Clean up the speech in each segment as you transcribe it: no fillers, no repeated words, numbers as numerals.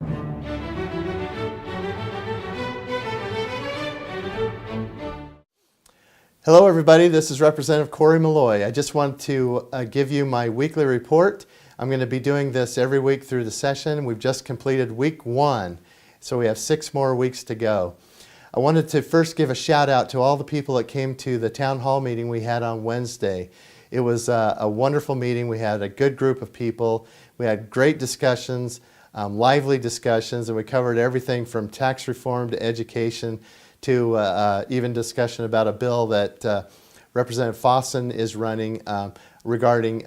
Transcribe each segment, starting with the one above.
Hello everybody, this is Representative Cory Maloy. I just want to give you my weekly report. I'm going to be doing this every week through the session. We've just completed week 1, so we have 6 more weeks to go. I wanted to first give a shout out to all the people that came to the town hall meeting we had on Wednesday. It was a wonderful meeting. We had a good group of people. We had great discussions, lively discussions, and we covered everything from tax reform to education to even discussion about a bill that Representative Fossen is running regarding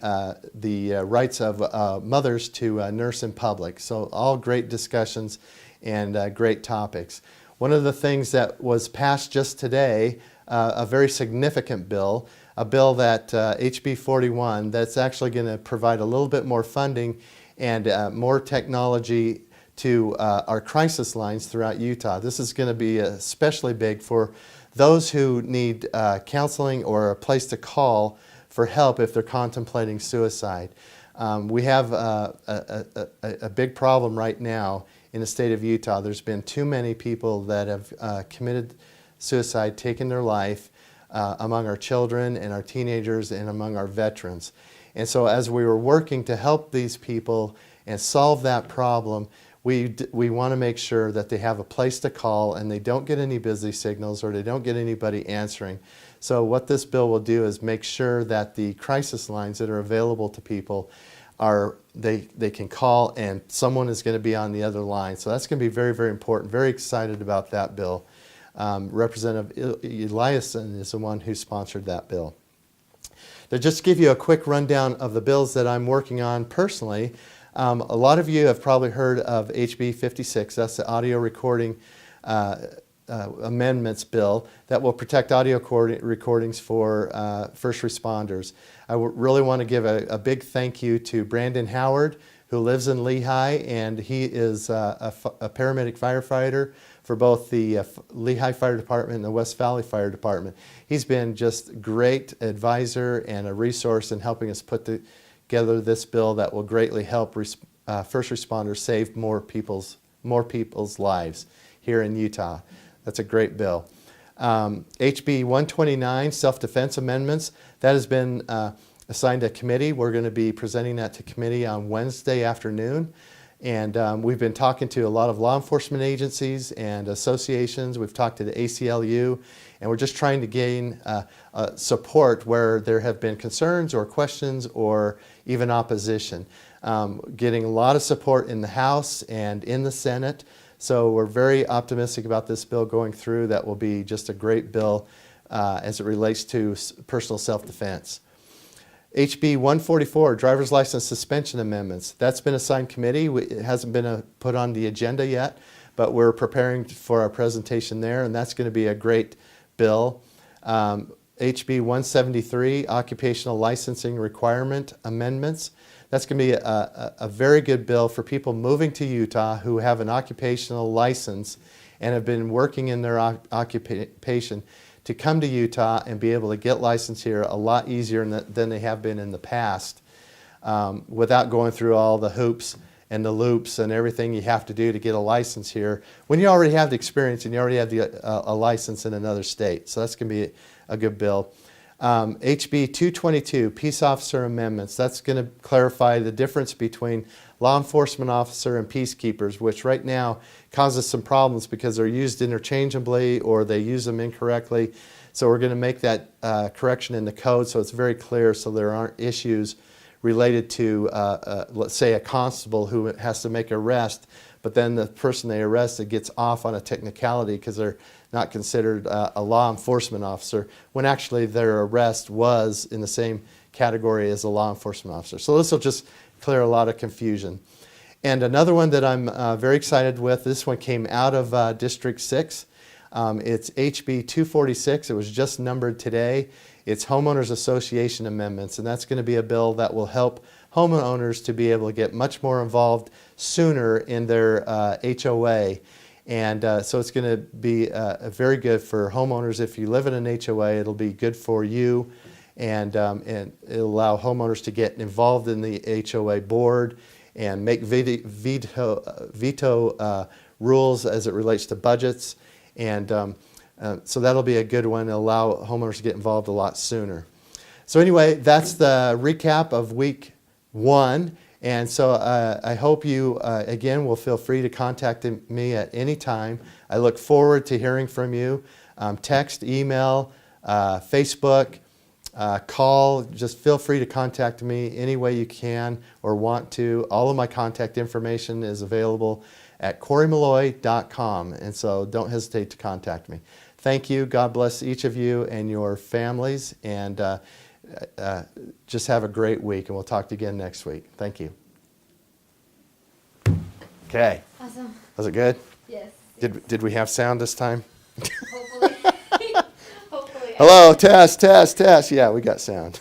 the rights of mothers to nurse in public. So all great discussions and great topics. One of the things that was passed just today, a very significant bill, a bill that HB 41, that's actually going to provide a little bit more funding and more technology to our crisis lines throughout Utah. This is going to be especially big for those who need counseling or a place to call for help if they're contemplating suicide. We have a big problem right now in the state of Utah. There's been too many people that have committed suicide, taken their life among our children and our teenagers and among our veterans. And so as we were working to help these people and solve that problem, we want to make sure that they have a place to call and they don't get any busy signals or they don't get anybody answering. So what this bill will do is make sure that the crisis lines that are available to people they can call and someone is going to be on the other line. So that's going to be very, very important. Very excited about that bill. Representative Eliason is the one who sponsored that bill. To just give you a quick rundown of the bills that I'm working on personally, a lot of you have probably heard of HB 56. That's the audio recording amendments bill that will protect audio recordings for first responders. I really want to give a big thank you to Brandon Howard, who lives in Lehi, and he is a paramedic firefighter for both the Lehi Fire Department and the West Valley Fire Department. He's been just a great advisor and a resource in helping us put together this bill that will greatly help first responders save more people's lives here in Utah. That's a great bill. HB 129, self-defense amendments, that has been assigned a committee. We're going to be presenting that to committee on Wednesday afternoon. And we've been talking to a lot of law enforcement agencies and associations. We've talked to the ACLU, and we're just trying to gain support where there have been concerns or questions or even opposition. Getting a lot of support in the House and in the Senate. So we're very optimistic about this bill going through. That will be just a great bill as it relates to personal self-defense. HB 144, driver's license suspension amendments. That's been assigned committee. It hasn't been put on the agenda yet, but we're preparing for our presentation there, and that's going to be a great bill. HB 173, occupational licensing requirement amendments. That's going to be a very good bill for people moving to Utah who have an occupational license and have been working in their occupation to come to Utah and be able to get licensed here a lot easier than they have been in the past without going through all the hoops and the loops and everything you have to do to get a license here when you already have the experience and you already have a license in another state. So that's going to be a good bill. HB 222, peace officer amendments. That's going to clarify the difference between law enforcement officer and peacekeepers, which right now causes some problems because they're used interchangeably or they use them incorrectly. So we're going to make that correction in the code so it's very clear so there aren't issues related to, let's say, a constable who has to make an arrest, but then the person they arrested gets off on a technicality because they're not considered a law enforcement officer when actually their arrest was in the same category as a law enforcement officer. So this will just clear a lot of confusion. And another one that I'm very excited with, this one came out of District 6. It's HB 246. It was just numbered today. It's Homeowners Association Amendments, and that's going to be a bill that will help homeowners to be able to get much more involved sooner in their HOA. And so it's going to be very good for homeowners. If you live in an HOA, it'll be good for you, and it'll allow homeowners to get involved in the HOA board and make veto rules as it relates to budgets. And so that'll be a good one to allow homeowners to get involved a lot sooner. So anyway, that's the recap of week 1. And so I hope you, again, will feel free to contact me at any time. I look forward to hearing from you. Text, email, Facebook, call. Just feel free to contact me any way you can or want to. All of my contact information is available at corymaloy.com. And so don't hesitate to contact me. Thank you. God bless each of you and your families. And just have a great week. And we'll talk to you again next week. Thank you. Okay. Awesome. Was it good? Yes. Did we have sound this time? Hopefully. Hopefully. Hello, test. Yeah, we got sound.